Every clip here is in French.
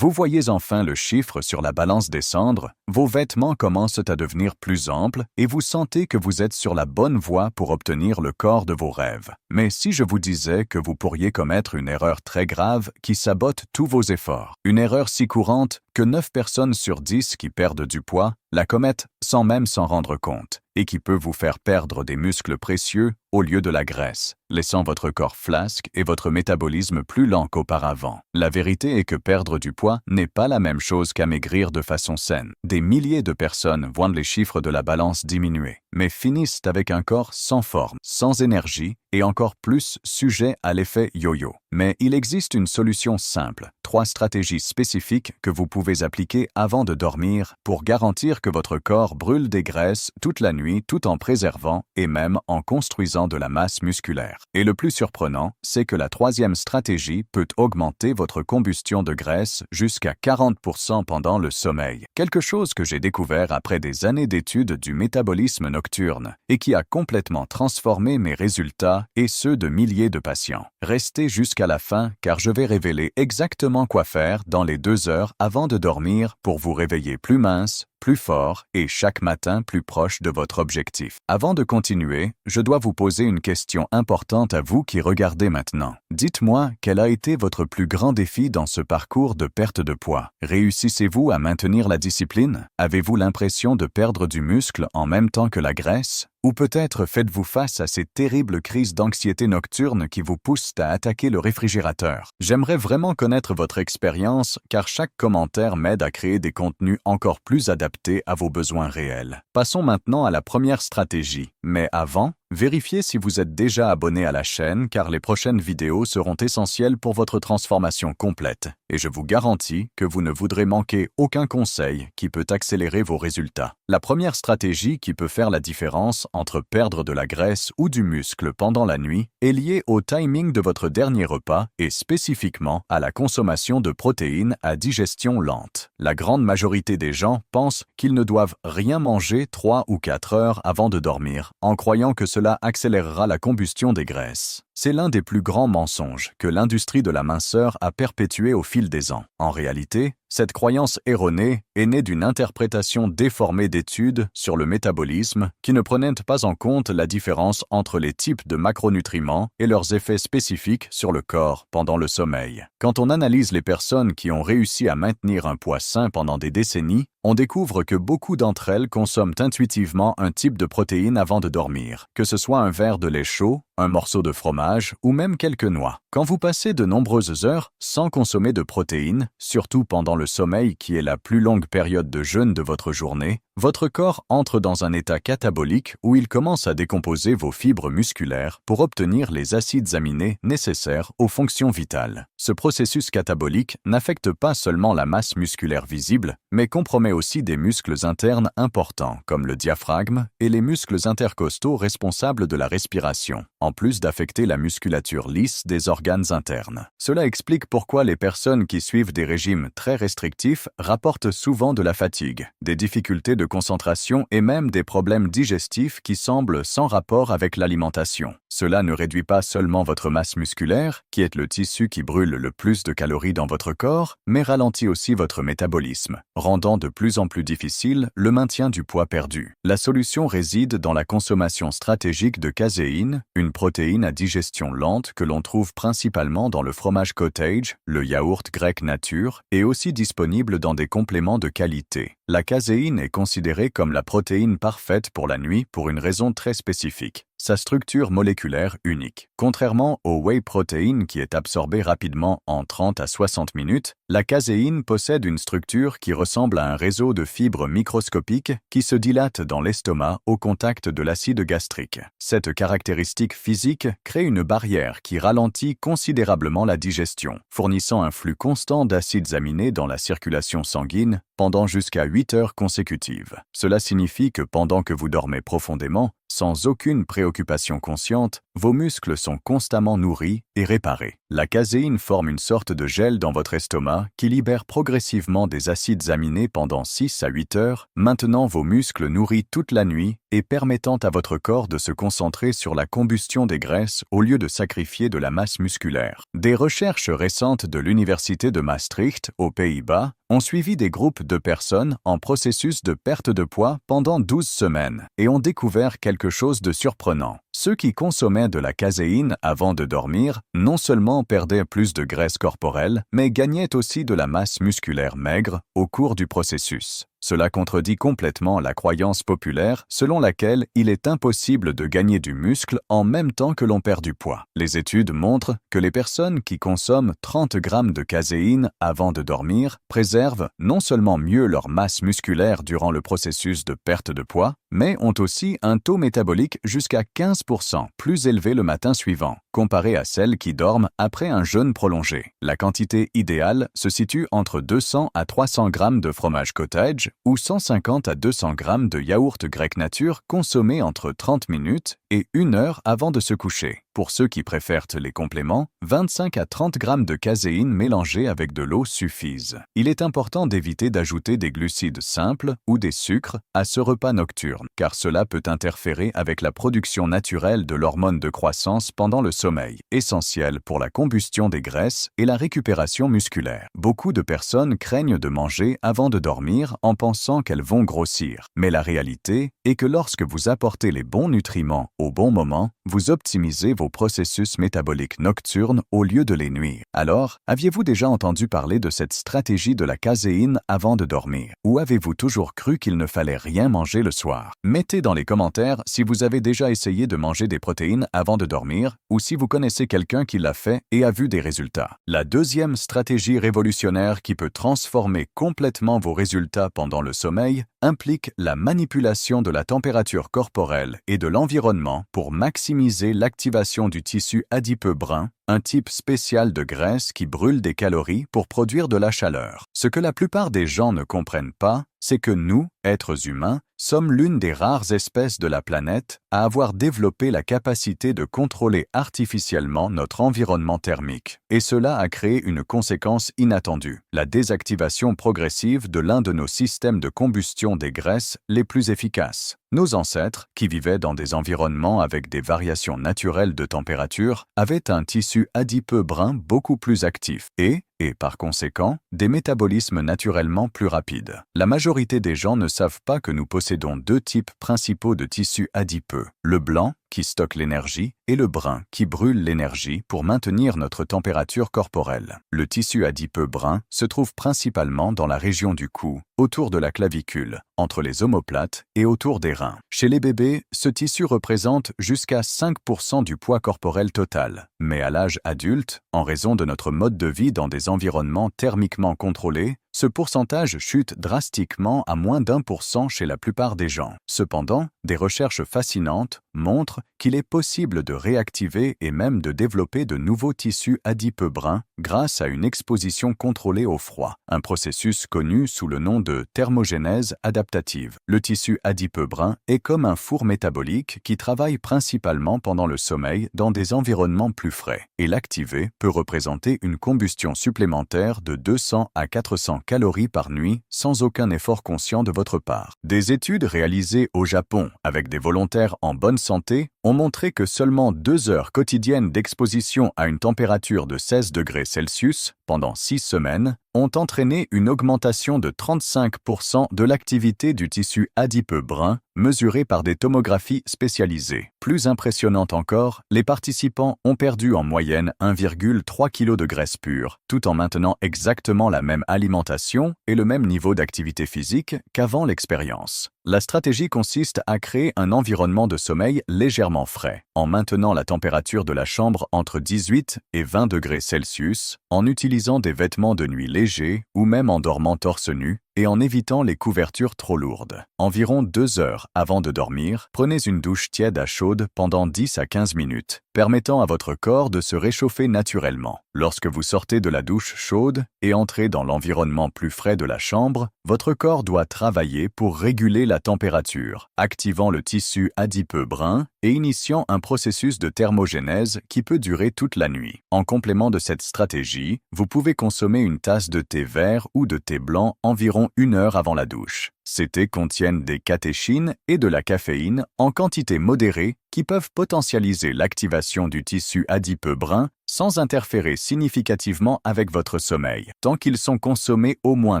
Vous voyez enfin le chiffre sur la balance descendre, vos vêtements commencent à devenir plus amples et vous sentez que vous êtes sur la bonne voie pour obtenir le corps de vos rêves. Mais si je vous disais que vous pourriez commettre une erreur très grave qui sabote tous vos efforts, une erreur si courante que 9 personnes sur 10 qui perdent du poids la commettent sans même s'en rendre compte, et qui peut vous faire perdre des muscles précieux au lieu de la graisse, laissant votre corps flasque et votre métabolisme plus lent qu'auparavant. La vérité est que perdre du poids n'est pas la même chose qu'amaigrir de façon saine. Des milliers de personnes voient les chiffres de la balance diminuer, mais finissent avec un corps sans forme, sans énergie et encore plus sujet à l'effet yo-yo. Mais il existe une solution simple, 3 stratégies spécifiques que vous pouvez appliquer avant de dormir pour garantir que votre corps brûle des graisses toute la nuit tout en préservant et même en construisant de la masse musculaire. Et le plus surprenant, c'est que la 3e stratégie peut augmenter votre combustion de graisse jusqu'à 40% pendant le sommeil. Quelque chose que j'ai découvert après des années d'études du métabolisme nocturne et qui a complètement transformé mes résultats et ceux de milliers de patients. Restez jusqu'à la fin car je vais révéler exactement quoi faire dans les 2 heures avant de dormir pour vous réveiller plus mince, plus fort et chaque matin plus proche de votre objectif. Avant de continuer, je dois vous poser une question importante à vous qui regardez maintenant. Dites-moi, quel a été votre plus grand défi dans ce parcours de perte de poids? Réussissez-vous à maintenir la discipline? Avez-vous l'impression de perdre du muscle en même temps que la graisse? Ou peut-être faites-vous face à ces terribles crises d'anxiété nocturne qui vous poussent à attaquer le réfrigérateur? J'aimerais vraiment connaître votre expérience car chaque commentaire m'aide à créer des contenus encore plus adaptés à vos besoins réels. Passons maintenant à la première stratégie. Mais avant, vérifiez si vous êtes déjà abonné à la chaîne car les prochaines vidéos seront essentielles pour votre transformation complète. Et je vous garantis que vous ne voudrez manquer aucun conseil qui peut accélérer vos résultats. La première stratégie qui peut faire la différence entre perdre de la graisse ou du muscle pendant la nuit est liée au timing de votre dernier repas et spécifiquement à la consommation de protéines à digestion lente. La grande majorité des gens pensent qu'ils ne doivent rien manger 3 ou 4 heures avant de dormir, en croyant que cela accélérera la combustion des graisses. C'est l'un des plus grands mensonges que l'industrie de la minceur a perpétué au fil des ans. En réalité, cette croyance erronée est née d'une interprétation déformée d'études sur le métabolisme qui ne prenaient pas en compte la différence entre les types de macronutriments et leurs effets spécifiques sur le corps pendant le sommeil. Quand on analyse les personnes qui ont réussi à maintenir un poids sain pendant des décennies, on découvre que beaucoup d'entre elles consomment intuitivement un type de protéine avant de dormir, que ce soit un verre de lait chaud, un morceau de fromage ou même quelques noix. Quand vous passez de nombreuses heures sans consommer de protéines, surtout pendant le sommeil qui est la plus longue période de jeûne de votre journée, votre corps entre dans un état catabolique où il commence à décomposer vos fibres musculaires pour obtenir les acides aminés nécessaires aux fonctions vitales. Ce processus catabolique n'affecte pas seulement la masse musculaire visible, mais compromet aussi des muscles internes importants comme le diaphragme et les muscles intercostaux responsables de la respiration, en plus d'affecter la musculature lisse des organes internes. Cela explique pourquoi les personnes qui suivent des régimes très restrictifs rapportent souvent de la fatigue, des difficultés de concentration et même des problèmes digestifs qui semblent sans rapport avec l'alimentation. Cela ne réduit pas seulement votre masse musculaire, qui est le tissu qui brûle le plus de calories dans votre corps, mais ralentit aussi votre métabolisme, rendant de plus en plus difficile le maintien du poids perdu. La solution réside dans la consommation stratégique de caséine, une protéine à digestion lente que l'on trouve principalement dans le fromage cottage, le yaourt grec nature et aussi disponible dans des compléments de qualité. La caséine est considérée comme la protéine parfaite pour la nuit pour une raison très spécifique. Sa structure moléculaire unique. Contrairement au whey protein qui est absorbé rapidement en 30 à 60 minutes, la caséine possède une structure qui ressemble à un réseau de fibres microscopiques qui se dilatent dans l'estomac au contact de l'acide gastrique. Cette caractéristique physique crée une barrière qui ralentit considérablement la digestion, fournissant un flux constant d'acides aminés dans la circulation sanguine, pendant jusqu'à 8 heures consécutives. Cela signifie que pendant que vous dormez profondément, sans aucune préoccupation consciente, vos muscles sont constamment nourris et réparés. La caséine forme une sorte de gel dans votre estomac qui libère progressivement des acides aminés pendant 6 à 8 heures, maintenant vos muscles nourris toute la nuit et permettant à votre corps de se concentrer sur la combustion des graisses au lieu de sacrifier de la masse musculaire. Des recherches récentes de l'Université de Maastricht, aux Pays-Bas, ont suivi des groupes de personnes en processus de perte de poids pendant 12 semaines et ont découvert quelque chose de surprenant. Ceux qui consommaient de la caséine avant de dormir non seulement perdaient plus de graisse corporelle, mais gagnaient aussi de la masse musculaire maigre au cours du processus. Cela contredit complètement la croyance populaire selon laquelle il est impossible de gagner du muscle en même temps que l'on perd du poids. Les études montrent que les personnes qui consomment 30 grammes de caséine avant de dormir préservent non seulement mieux leur masse musculaire durant le processus de perte de poids, mais ont aussi un taux métabolique jusqu'à 15% plus élevé le matin suivant, comparé à celles qui dorment après un jeûne prolongé. La quantité idéale se situe entre 200 à 300 grammes de fromage cottage ou 150 à 200 grammes de yaourt grec nature consommés entre 30 minutes et 1 heure avant de se coucher. Pour ceux qui préfèrent les compléments, 25 à 30 grammes de caséine mélangés avec de l'eau suffisent. Il est important d'éviter d'ajouter des glucides simples ou des sucres à ce repas nocturne, car cela peut interférer avec la production naturelle de l'hormone de croissance pendant le sommeil, essentielle pour la combustion des graisses et la récupération musculaire. Beaucoup de personnes craignent de manger avant de dormir en pensant qu'elles vont grossir, mais la réalité est que lorsque vous apportez les bons nutriments au bon moment, vous optimisez vos processus métaboliques nocturnes au lieu de les nuire. Alors, aviez-vous déjà entendu parler de cette stratégie de la caséine avant de dormir? Ou avez-vous toujours cru qu'il ne fallait rien manger le soir? Mettez dans les commentaires si vous avez déjà essayé de manger des protéines avant de dormir ou si vous connaissez quelqu'un qui l'a fait et a vu des résultats. La deuxième stratégie révolutionnaire qui peut transformer complètement vos résultats pendant le sommeil implique la manipulation de la température corporelle et de l'environnement pour maximiser l'activation du tissu adipeux brun, un type spécial de graisse qui brûle des calories pour produire de la chaleur. Ce que la plupart des gens ne comprennent pas, c'est que nous, êtres humains, sommes l'une des rares espèces de la planète à avoir développé la capacité de contrôler artificiellement notre environnement thermique. Et cela a créé une conséquence inattendue, la désactivation progressive de l'un de nos systèmes de combustion des graisses les plus efficaces. Nos ancêtres, qui vivaient dans des environnements avec des variations naturelles de température, avaient un tissu adipeux brun beaucoup plus actif et par conséquent, des métabolismes naturellement plus rapides. La majorité des gens ne savent pas que nous possédons deux types principaux de tissus adipeux, le blanc, qui stocke l'énergie, et le brun, qui brûle l'énergie pour maintenir notre température corporelle. Le tissu adipeux brun se trouve principalement dans la région du cou, autour de la clavicule, entre les omoplates et autour des reins. Chez les bébés, ce tissu représente jusqu'à 5% du poids corporel total. Mais à l'âge adulte, en raison de notre mode de vie dans des environnements thermiquement contrôlés, ce pourcentage chute drastiquement à moins d'1% chez la plupart des gens. Cependant, des recherches fascinantes montrent qu'il est possible de réactiver et même de développer de nouveaux tissus adipeux bruns grâce à une exposition contrôlée au froid, un processus connu sous le nom de thermogénèse adaptative. Le tissu adipeux brun est comme un four métabolique qui travaille principalement pendant le sommeil dans des environnements plus frais, et l'activer peut représenter une combustion supplémentaire de 200 à 400 calories par nuit sans aucun effort conscient de votre part. Des études réalisées au Japon avec des volontaires en bonne santé ont montré que seulement 2 heures quotidiennes d'exposition à une température de 16 degrés Celsius pendant 6 semaines ont entraîné une augmentation de 35% de l'activité du tissu adipeux brun mesurée par des tomographies spécialisées. Plus impressionnante encore, les participants ont perdu en moyenne 1,3 kg de graisse pure, tout en maintenant exactement la même alimentation et le même niveau d'activité physique qu'avant l'expérience. La stratégie consiste à créer un environnement de sommeil légèrement frais, en maintenant la température de la chambre entre 18 et 20 degrés Celsius, en utilisant des vêtements de nuit légers ou même en dormant torse nu, et en évitant les couvertures trop lourdes. Environ 2 heures avant de dormir, prenez une douche tiède à chaude pendant 10 à 15 minutes, permettant à votre corps de se réchauffer naturellement. Lorsque vous sortez de la douche chaude et entrez dans l'environnement plus frais de la chambre, votre corps doit travailler pour réguler la température, activant le tissu adipeux brun et initiant un processus de thermogénèse qui peut durer toute la nuit. En complément de cette stratégie, vous pouvez consommer une tasse de thé vert ou de thé blanc environ 1 heure avant la douche. Ces thés contiennent des catéchines et de la caféine en quantité modérée qui peuvent potentialiser l'activation du tissu adipeux brun sans interférer significativement avec votre sommeil, tant qu'ils sont consommés au moins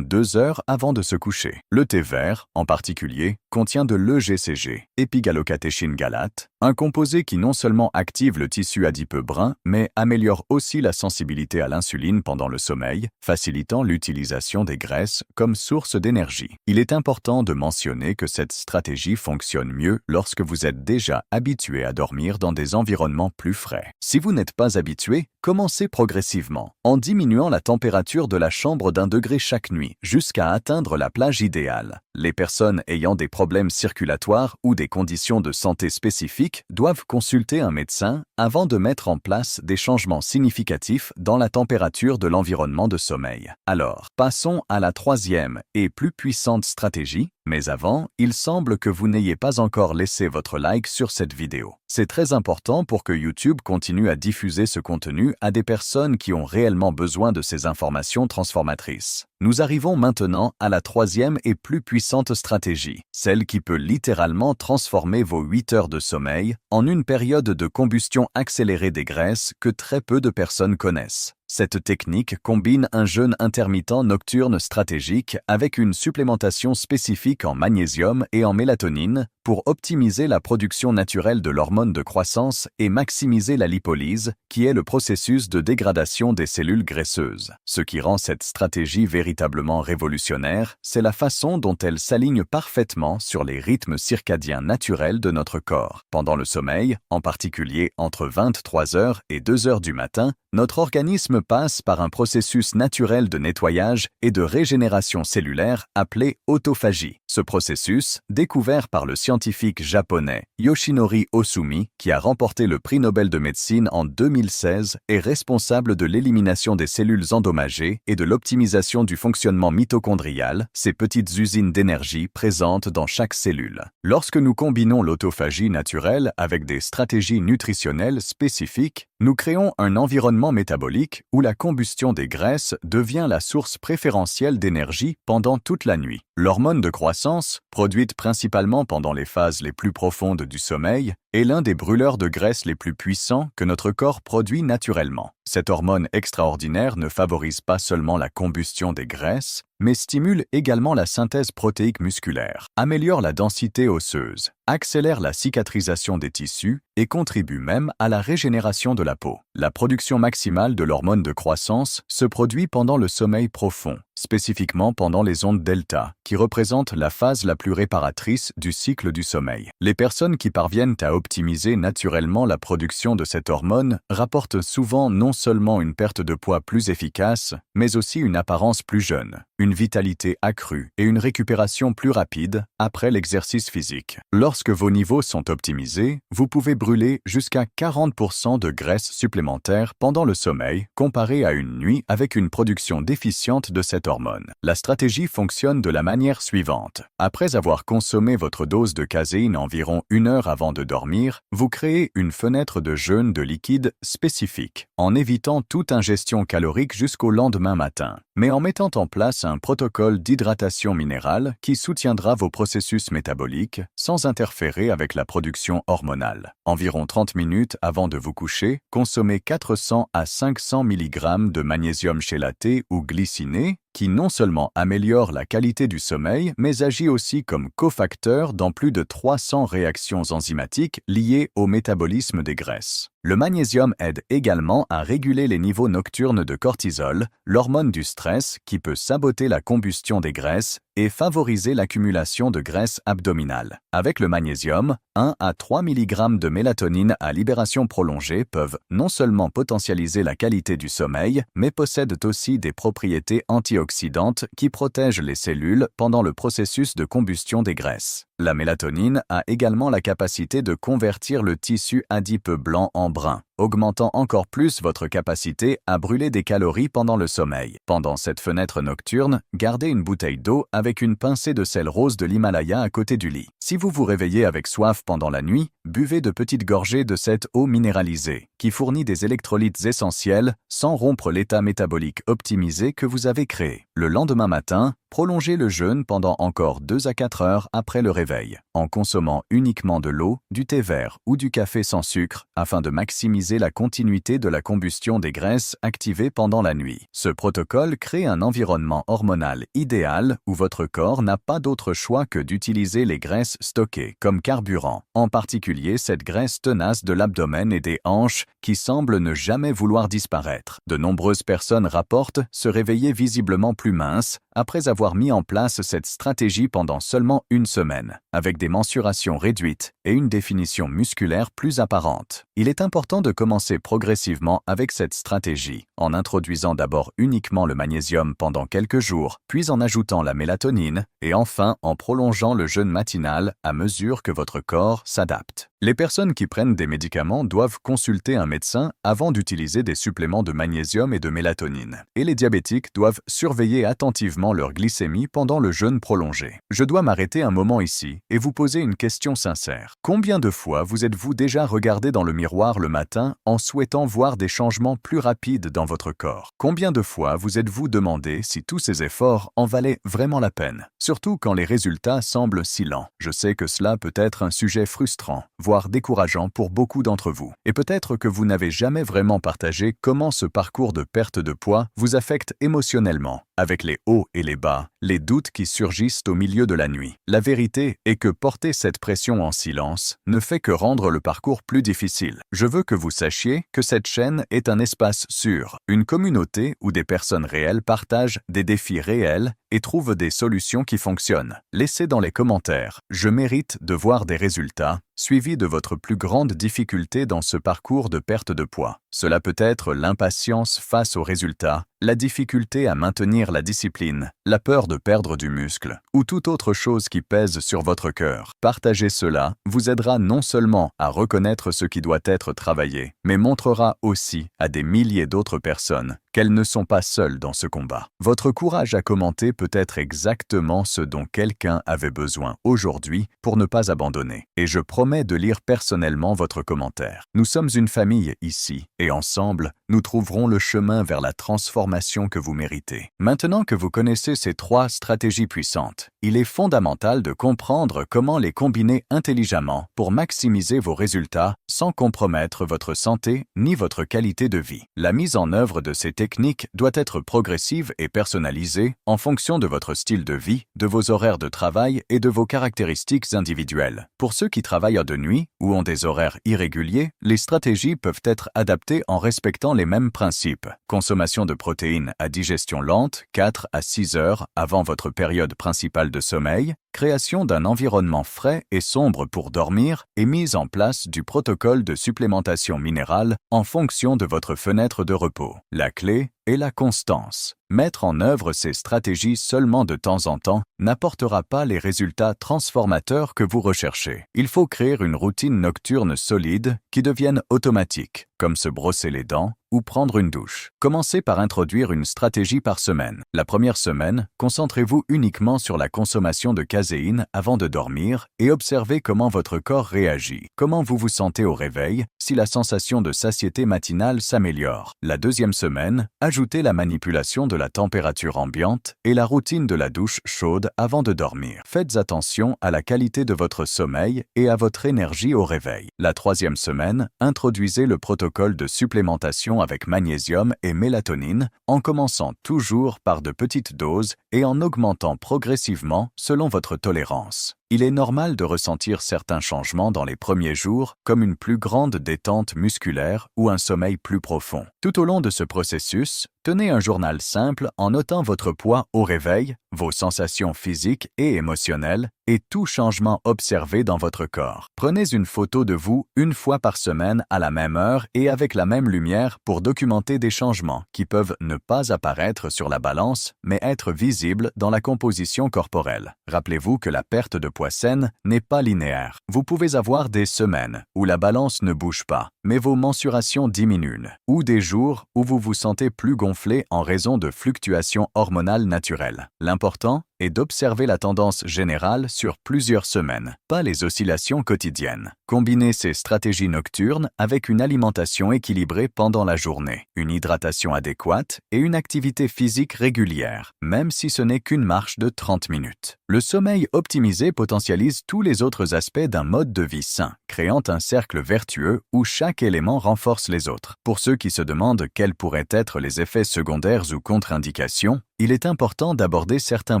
2 heures avant de se coucher. Le thé vert, en particulier, contient de l'EGCG, épigallocatechin galate, un composé qui non seulement active le tissu adipeux brun, mais améliore aussi la sensibilité à l'insuline pendant le sommeil, facilitant l'utilisation des graisses comme source d'énergie. Il est important de mentionner que cette stratégie fonctionne mieux lorsque vous êtes déjà habitué à dormir dans des environnements plus frais. Si vous n'êtes pas habitué, commencez progressivement, en diminuant la température de la chambre d'1 degré chaque nuit, jusqu'à atteindre la plage idéale. Les personnes ayant des problèmes circulatoires ou des conditions de santé spécifiques doivent consulter un médecin avant de mettre en place des changements significatifs dans la température de l'environnement de sommeil. Alors, passons à la troisième et plus puissante stratégie. Mais avant, il semble que vous n'ayez pas encore laissé votre like sur cette vidéo. C'est très important pour que YouTube continue à diffuser ce contenu à des personnes qui ont réellement besoin de ces informations transformatrices. Nous arrivons maintenant à la troisième et plus puissante stratégie, celle qui peut littéralement transformer vos 8 heures de sommeil en une période de combustion accélérée des graisses que très peu de personnes connaissent. Cette technique combine un jeûne intermittent nocturne stratégique avec une supplémentation spécifique en magnésium et en mélatonine pour optimiser la production naturelle de l'hormone de croissance et maximiser la lipolyse, qui est le processus de dégradation des cellules graisseuses. Ce qui rend cette stratégie véritablement révolutionnaire, c'est la façon dont elle s'aligne parfaitement sur les rythmes circadiens naturels de notre corps. Pendant le sommeil, en particulier entre 23 heures et 2 heures du matin, notre organisme passe par un processus naturel de nettoyage et de régénération cellulaire appelé autophagie. Ce processus, découvert par le scientifique japonais Yoshinori Ohsumi, qui a remporté le prix Nobel de médecine en 2016, est responsable de l'élimination des cellules endommagées et de l'optimisation du fonctionnement mitochondrial, ces petites usines d'énergie présentes dans chaque cellule. Lorsque nous combinons l'autophagie naturelle avec des stratégies nutritionnelles spécifiques, nous créons un environnement métabolique où la combustion des graisses devient la source préférentielle d'énergie pendant toute la nuit. L'hormone de croissance, produite principalement pendant les phases les plus profondes du sommeil, est l'un des brûleurs de graisse les plus puissants que notre corps produit naturellement. Cette hormone extraordinaire ne favorise pas seulement la combustion des graisses, mais stimule également la synthèse protéique musculaire, améliore la densité osseuse, accélère la cicatrisation des tissus et contribue même à la régénération de la peau. La production maximale de l'hormone de croissance se produit pendant le sommeil profond, spécifiquement pendant les ondes delta, qui représentent la phase la plus réparatrice du cycle du sommeil. Les personnes qui parviennent à optimiser naturellement la production de cette hormone rapportent souvent non seulement une perte de poids plus efficace, mais aussi une apparence plus jeune, une vitalité accrue et une récupération plus rapide après l'exercice physique. Lorsque vos niveaux sont optimisés, vous pouvez brûler jusqu'à 40% de graisse supplémentaire pendant le sommeil comparé à une nuit avec une production déficiente de cette hormone. La stratégie fonctionne de la manière suivante. Après avoir consommé votre dose de caséine environ 1 heure avant de dormir, vous créez une fenêtre de jeûne de liquide spécifique, en évitant toute ingestion calorique jusqu'au lendemain matin, mais en mettant en place un protocole d'hydratation minérale qui soutiendra vos processus métaboliques sans interférer avec la production hormonale. Environ 30 minutes avant de vous coucher, consommez 400 à 500 mg de magnésium chélaté ou glyciné, qui non seulement améliore la qualité du sommeil, mais agit aussi comme cofacteur dans plus de 300 réactions enzymatiques liées au métabolisme des graisses. Le magnésium aide également à réguler les niveaux nocturnes de cortisol, l'hormone du stress qui peut saboter la combustion des graisses et favoriser l'accumulation de graisse abdominale. Avec le magnésium, 1 à 3 mg de mélatonine à libération prolongée peuvent non seulement potentialiser la qualité du sommeil, mais possèdent aussi des propriétés antioxydantes qui protègent les cellules pendant le processus de combustion des graisses. La mélatonine a également la capacité de convertir le tissu adipeux blanc en brun, augmentant encore plus votre capacité à brûler des calories pendant le sommeil. Pendant cette fenêtre nocturne, gardez une bouteille d'eau avec une pincée de sel rose de l'Himalaya à côté du lit. Si vous vous réveillez avec soif pendant la nuit, buvez de petites gorgées de cette eau minéralisée, qui fournit des électrolytes essentiels sans rompre l'état métabolique optimisé que vous avez créé. Le lendemain matin, prolongez le jeûne pendant encore 2 à 4 heures après le réveil, en consommant uniquement de l'eau, du thé vert ou du café sans sucre afin de maximiser la continuité de la combustion des graisses activées pendant la nuit. Ce protocole crée un environnement hormonal idéal où votre corps n'a pas d'autre choix que d'utiliser les graisses stockées comme carburant, en particulier cette graisse tenace de l'abdomen et des hanches qui semble ne jamais vouloir disparaître. De nombreuses personnes rapportent se réveiller visiblement plus minces après avoir mis en place cette stratégie pendant seulement une semaine, avec des mensurations réduites et une définition musculaire plus apparente. Il est important de commencer progressivement avec cette stratégie, en introduisant d'abord uniquement le magnésium pendant quelques jours, puis en ajoutant la mélatonine, et enfin en prolongeant le jeûne matinal à mesure que votre corps s'adapte. Les personnes qui prennent des médicaments doivent consulter un médecin avant d'utiliser des suppléments de magnésium et de mélatonine. Et les diabétiques doivent surveiller attentivement leur glycémie pendant le jeûne prolongé. Je dois m'arrêter un moment ici et vous poser une question sincère. Combien de fois vous êtes-vous déjà regardé dans le miroir le matin en souhaitant voir des changements plus rapides dans votre corps? Combien de fois vous êtes-vous demandé si tous ces efforts en valaient vraiment la peine? Surtout quand les résultats semblent si lents. Je sais que cela peut être un sujet frustrant, voire décourageant pour beaucoup d'entre vous. Et peut-être que vous n'avez jamais vraiment partagé comment ce parcours de perte de poids vous affecte émotionnellement, avec les hauts et les bas, les doutes qui surgissent au milieu de la nuit. La vérité est que porter cette pression en silence ne fait que rendre le parcours plus difficile. Je veux que vous sachiez que cette chaîne est un espace sûr, une communauté où des personnes réelles partagent des défis réels et trouvent des solutions qui fonctionnent. Laissez dans les commentaires « Je mérite de voir des résultats » suivi de votre plus grande difficulté dans ce parcours de perte de poids. Cela peut être l'impatience face aux résultats, la difficulté à maintenir la discipline, la peur de perdre du muscle ou toute autre chose qui pèse sur votre cœur. Partager cela vous aidera non seulement à reconnaître ce qui doit être travaillé, mais montrera aussi à des milliers d'autres personnes qu'elles ne sont pas seules dans ce combat. Votre courage à commenter peut être exactement ce dont quelqu'un avait besoin aujourd'hui pour ne pas abandonner. Et je promets de lire personnellement votre commentaire. Nous sommes une famille ici, et ensemble, nous trouverons le chemin vers la transformation que vous méritez. Maintenant que vous connaissez ces 3 stratégies puissantes, il est fondamental de comprendre comment les combiner intelligemment pour maximiser vos résultats sans compromettre votre santé ni votre qualité de vie. La mise en œuvre de ces techniques doit être progressive et personnalisée en fonction de votre style de vie, de vos horaires de travail et de vos caractéristiques individuelles. Pour ceux qui travaillent de nuit ou ont des horaires irréguliers, les stratégies peuvent être adaptées en respectant les mêmes principes. Consommation de protéines à digestion lente, 4 à 6 heures avant votre période principale de sommeil, création d'un environnement frais et sombre pour dormir et mise en place du protocole de supplémentation minérale en fonction de votre fenêtre de repos. La clé est la constance. Mettre en œuvre ces stratégies seulement de temps en temps n'apportera pas les résultats transformateurs que vous recherchez. Il faut créer une routine nocturne solide qui devienne automatique, comme se brosser les dents ou prendre une douche. Commencez par introduire une stratégie par semaine. La première semaine, concentrez-vous uniquement sur la consommation de caséine avant de dormir et observez comment votre corps réagit, comment vous vous sentez au réveil, si la sensation de satiété matinale s'améliore. La deuxième semaine, ajoutez la manipulation de la température ambiante et la routine de la douche chaude avant de dormir. Faites attention à la qualité de votre sommeil et à votre énergie au réveil. La troisième semaine, introduisez le protocole de supplémentation avec magnésium et mélatonine en commençant toujours par de petites doses et en augmentant progressivement selon votre tolérance. Il est normal de ressentir certains changements dans les premiers jours, comme une plus grande détente musculaire ou un sommeil plus profond. Tout au long de ce processus, tenez un journal simple en notant votre poids au réveil, vos sensations physiques et émotionnelles et tout changement observé dans votre corps. Prenez une photo de vous une fois par semaine à la même heure et avec la même lumière pour documenter des changements qui peuvent ne pas apparaître sur la balance mais être visibles dans la composition corporelle. Rappelez-vous que la perte de poids saine n'est pas linéaire. Vous pouvez avoir des semaines où la balance ne bouge pas, mais vos mensurations diminuent, ou des jours où vous vous sentez plus gonflé en raison de fluctuations hormonales naturelles. L'important est d'observer la tendance générale sur plusieurs semaines, pas les oscillations quotidiennes. Combinez ces stratégies nocturnes avec une alimentation équilibrée pendant la journée, une hydratation adéquate et une activité physique régulière, même si ce n'est qu'une marche de 30 minutes. Le sommeil optimisé potentialise tous les autres aspects d'un mode de vie sain, créant un cercle vertueux où chaque élément renforce les autres. Pour ceux qui se demandent quels pourraient être les effets secondaires ou contre-indications, il est important d'aborder certains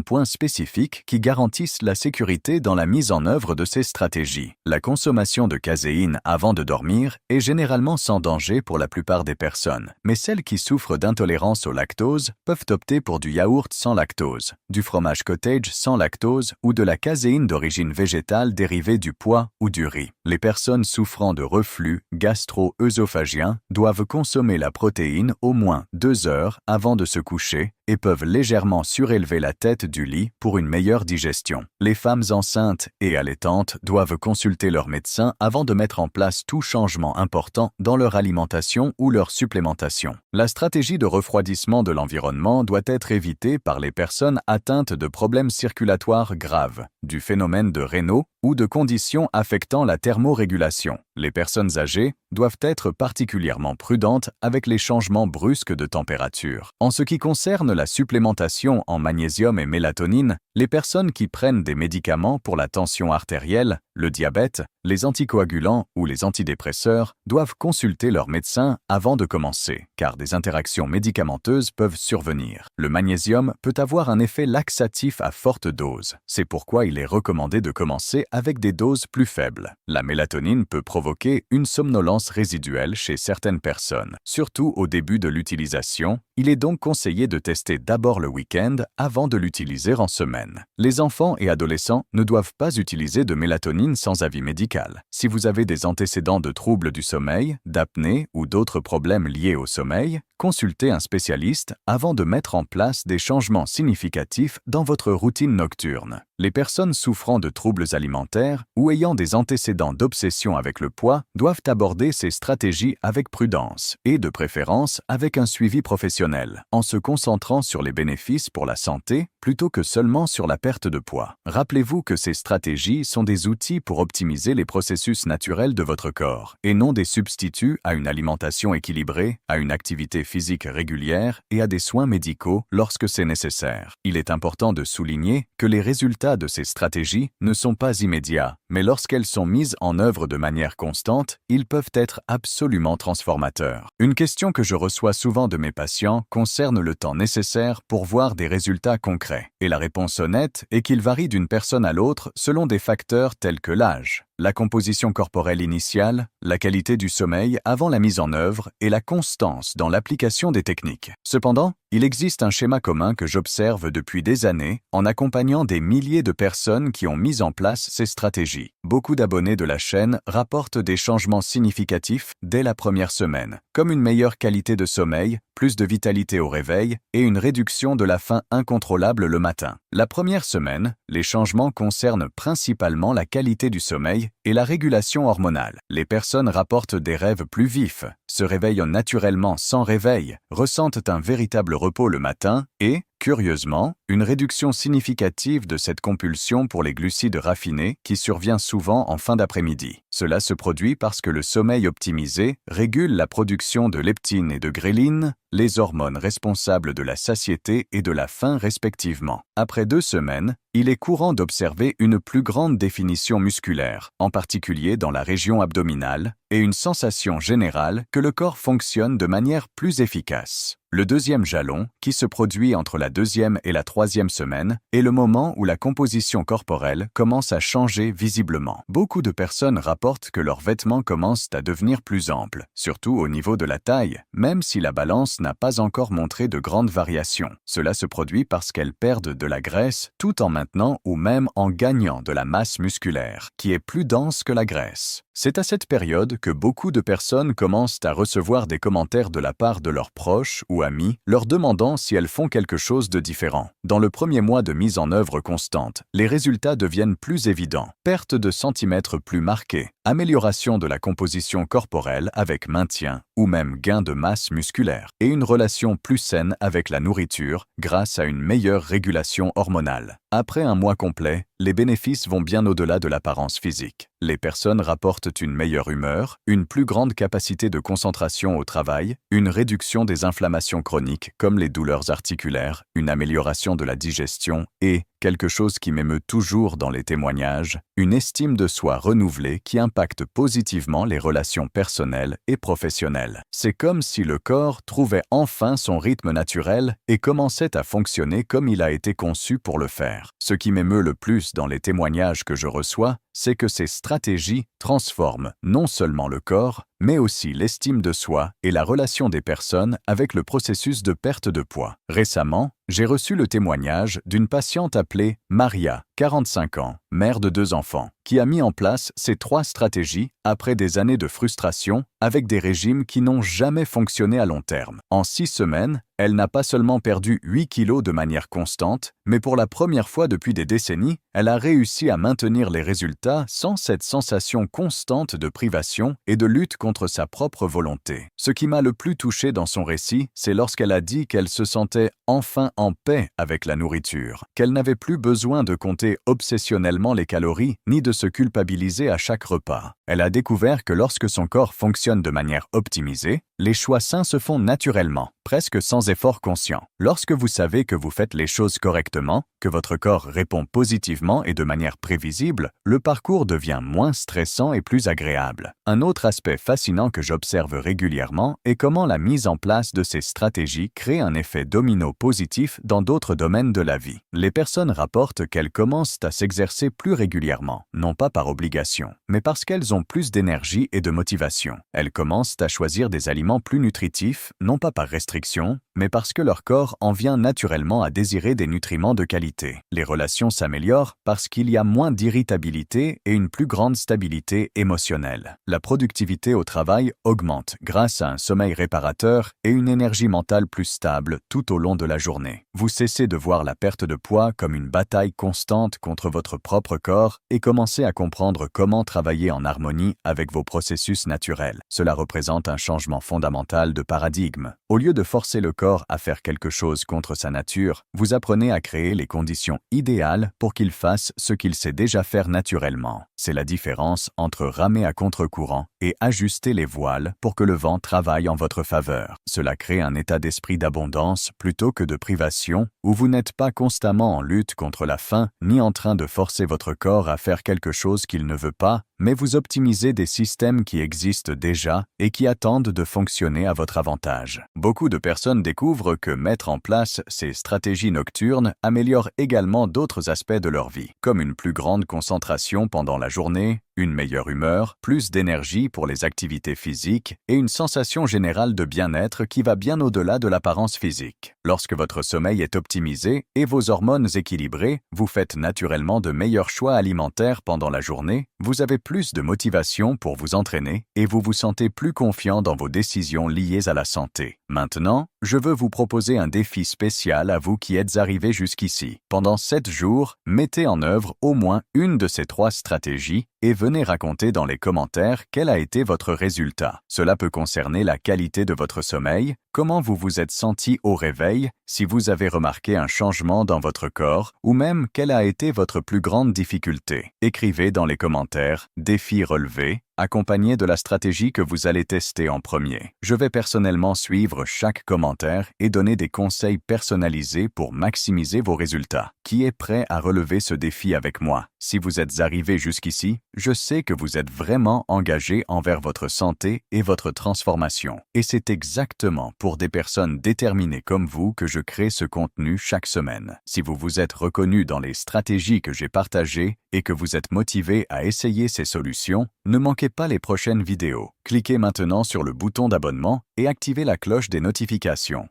points spécifiques qui garantissent la sécurité dans la mise en œuvre de ces stratégies. La consommation de caséine avant de dormir est généralement sans danger pour la plupart des personnes, mais celles qui souffrent d'intolérance au lactose peuvent opter pour du yaourt sans lactose, du fromage cottage sans lactose ou de la caséine d'origine végétale dérivée du pois ou du riz. Les personnes souffrant de reflux gastro-œsophagien doivent consommer la protéine au moins 2 heures avant de se coucher et peuvent légèrement surélever la tête du lit pour une meilleure digestion. Les femmes enceintes et allaitantes doivent consulter leur médecin avant de mettre en place tout changement important dans leur alimentation ou leur supplémentation. La stratégie de refroidissement de l'environnement doit être évitée par les personnes atteintes de problèmes circulatoires graves, du phénomène de Raynaud ou de conditions affectant la thermorégulation. Les personnes âgées doivent être particulièrement prudentes avec les changements brusques de température. En ce qui concerne la supplémentation en magnésium et mélatonine, les personnes qui prennent des médicaments pour la tension artérielle, le diabète, les anticoagulants ou les antidépresseurs doivent consulter leur médecin avant de commencer, car des interactions médicamenteuses peuvent survenir. Le magnésium peut avoir un effet laxatif à forte dose. C'est pourquoi il est recommandé de commencer avec des doses plus faibles. La mélatonine peut provoquer une somnolence résiduelle chez certaines personnes. Surtout au début de l'utilisation, il est donc conseillé de tester d'abord le week-end avant de l'utiliser en semaine. Les enfants et adolescents ne doivent pas utiliser de mélatonine sans avis médical. Si vous avez des antécédents de troubles du sommeil, d'apnée ou d'autres problèmes liés au sommeil, consultez un spécialiste avant de mettre en place des changements significatifs dans votre routine nocturne. Les personnes souffrant de troubles alimentaires ou ayant des antécédents d'obsession avec le poids doivent aborder ces stratégies avec prudence et de préférence avec un suivi professionnel, en se concentrant sur les bénéfices pour la santé plutôt que seulement sur la perte de poids. Rappelez-vous que ces stratégies sont des outils pour optimiser les processus naturels de votre corps et non des substituts à une alimentation équilibrée, à une activité physique régulière et à des soins médicaux lorsque c'est nécessaire. Il est important de souligner que les résultats de ces stratégies ne sont pas immédiats, mais lorsqu'elles sont mises en œuvre de manière constante, ils peuvent être absolument transformateurs. Une question que je reçois souvent de mes patients concerne le temps nécessaire pour voir des résultats concrets. Et la réponse honnête est qu'il varie d'une personne à l'autre selon des facteurs tels que l'âge, la composition corporelle initiale, la qualité du sommeil avant la mise en œuvre et la constance dans l'application des techniques. Cependant, il existe un schéma commun que j'observe depuis des années en accompagnant des milliers de personnes qui ont mis en place ces stratégies. Beaucoup d'abonnés de la chaîne rapportent des changements significatifs dès la première semaine, comme une meilleure qualité de sommeil, plus de vitalité au réveil et une réduction de la faim incontrôlable le matin. La première semaine, les changements concernent principalement la qualité du sommeil et la régulation hormonale. Les personnes rapportent des rêves plus vifs, se réveillent naturellement sans réveil, ressentent un véritable repos le matin et, curieusement, une réduction significative de cette compulsion pour les glucides raffinés qui survient souvent en fin d'après-midi. Cela se produit parce que le sommeil optimisé régule la production de leptine et de gréline, les hormones responsables de la satiété et de la faim respectivement. Après 2 semaines, il est courant d'observer une plus grande définition musculaire, en particulier dans la région abdominale, et une sensation générale que le corps fonctionne de manière plus efficace. Le deuxième jalon, qui se produit entre la deuxième et la troisième semaine, est le moment où la composition corporelle commence à changer visiblement. Beaucoup de personnes rapportent que leurs vêtements commencent à devenir plus amples, surtout au niveau de la taille, même si la balance n'a pas encore montré de grandes variations. Cela se produit parce qu'elles perdent de la graisse tout en maintenant ou même en gagnant de la masse musculaire, qui est plus dense que la graisse. C'est à cette période que beaucoup de personnes commencent à recevoir des commentaires de la part de leurs proches ou amis leur demandant si elles font quelque chose de différent. Dans le premier mois de mise en œuvre constante, les résultats deviennent plus évidents. Perte de centimètres plus marquée, amélioration de la composition corporelle avec maintien ou même gain de masse musculaire et une relation plus saine avec la nourriture grâce à une meilleure régulation hormonale. Après un mois complet, les bénéfices vont bien au-delà de l'apparence physique. Les personnes rapportent une meilleure humeur, une plus grande capacité de concentration au travail, une réduction des inflammations chroniques comme les douleurs articulaires, une amélioration de la digestion et, quelque chose qui m'émeut toujours dans les témoignages, une estime de soi renouvelée qui impacte positivement les relations personnelles et professionnelles. C'est comme si le corps trouvait enfin son rythme naturel et commençait à fonctionner comme il a été conçu pour le faire. Ce qui m'émeut le plus dans les témoignages que je reçois, c'est que ces stratégies transforment non seulement le corps, mais aussi l'estime de soi et la relation des personnes avec le processus de perte de poids. Récemment, j'ai reçu le témoignage d'une patiente appelée Maria, 45 ans, mère de 2 enfants, qui a mis en place ces 3 stratégies après des années de frustration avec des régimes qui n'ont jamais fonctionné à long terme. En 6 semaines, elle n'a pas seulement perdu 8 kilos de manière constante, mais pour la première fois depuis des décennies, elle a réussi à maintenir les résultats sans cette sensation constante de privation et de lutte contre sa propre volonté. Ce qui m'a le plus touché dans son récit, c'est lorsqu'elle a dit qu'elle se sentait enfin en paix avec la nourriture, qu'elle n'avait plus besoin de compter obsessionnellement les calories ni de se culpabiliser à chaque repas. Elle a découvert que lorsque son corps fonctionne de manière optimisée, les choix sains se font naturellement, presque sans effort conscient. Lorsque vous savez que vous faites les choses correctement, que votre corps répond positivement et de manière prévisible, le parcours devient moins stressant et plus agréable. Un autre aspect fascinant que j'observe régulièrement est comment la mise en place de ces stratégies crée un effet domino positif dans d'autres domaines de la vie. Les personnes rapportent qu'elles commencent à s'exercer plus régulièrement, non pas par obligation, mais parce qu'elles ont plus d'énergie et de motivation. Elles commencent à choisir des aliments plus nutritifs, non pas par restriction, mais parce que leur corps en vient naturellement à désirer des nutriments de qualité. Les relations s'améliorent parce qu'il y a moins d'irritabilité et une plus grande stabilité émotionnelle. La productivité au travail augmente grâce à un sommeil réparateur et une énergie mentale plus stable tout au long de la journée. Vous cessez de voir la perte de poids comme une bataille constante contre votre propre corps et commencez à comprendre comment travailler en harmonie avec vos processus naturels. Cela représente un changement fondamental de paradigme. Au lieu de forcer le corps à faire quelque chose contre sa nature, vous apprenez à créer les conditions idéales pour qu'il fasse ce qu'il sait déjà faire naturellement. C'est la différence entre ramer à contre-courant et ajuster les voiles pour que le vent travaille en votre faveur. Cela crée un état d'esprit d'abondance plutôt que de privation où vous n'êtes pas constamment en lutte contre la faim ni en train de forcer votre corps à faire quelque chose qu'il ne veut pas, mais vous optimisez des systèmes qui existent déjà et qui attendent de fonctionner à votre avantage. Beaucoup de personnes découvrent que mettre en place ces stratégies nocturnes améliore également d'autres aspects de leur vie, comme une plus grande concentration pendant la journée, une meilleure humeur, plus d'énergie pour les activités physiques et une sensation générale de bien-être qui va bien au-delà de l'apparence physique. Lorsque votre sommeil est optimisé et vos hormones équilibrées, vous faites naturellement de meilleurs choix alimentaires pendant la journée, vous avez plus de motivation pour vous entraîner et vous vous sentez plus confiant dans vos décisions liées à la santé. Maintenant, je veux vous proposer un défi spécial à vous qui êtes arrivés jusqu'ici. Pendant 7 jours, mettez en œuvre au moins une de ces 3 stratégies et venez raconter dans les commentaires quel a été votre résultat. Cela peut concerner la qualité de votre sommeil, comment vous vous êtes senti au réveil, si vous avez remarqué un changement dans votre corps, ou même quelle a été votre plus grande difficulté. Écrivez dans les commentaires « Défi relevé » accompagné de la stratégie que vous allez tester en premier. Je vais personnellement suivre chaque commentaire et donner des conseils personnalisés pour maximiser vos résultats. Qui est prêt à relever ce défi avec moi? Si vous êtes arrivé jusqu'ici, je sais que vous êtes vraiment engagé envers votre santé et votre transformation. Et c'est exactement pour des personnes déterminées comme vous que je crée ce contenu chaque semaine. Si vous vous êtes reconnu dans les stratégies que j'ai partagées et que vous êtes motivé à essayer ces solutions, ne manquez pas les prochaines vidéos. Cliquez maintenant sur le bouton d'abonnement et activez la cloche des notifications.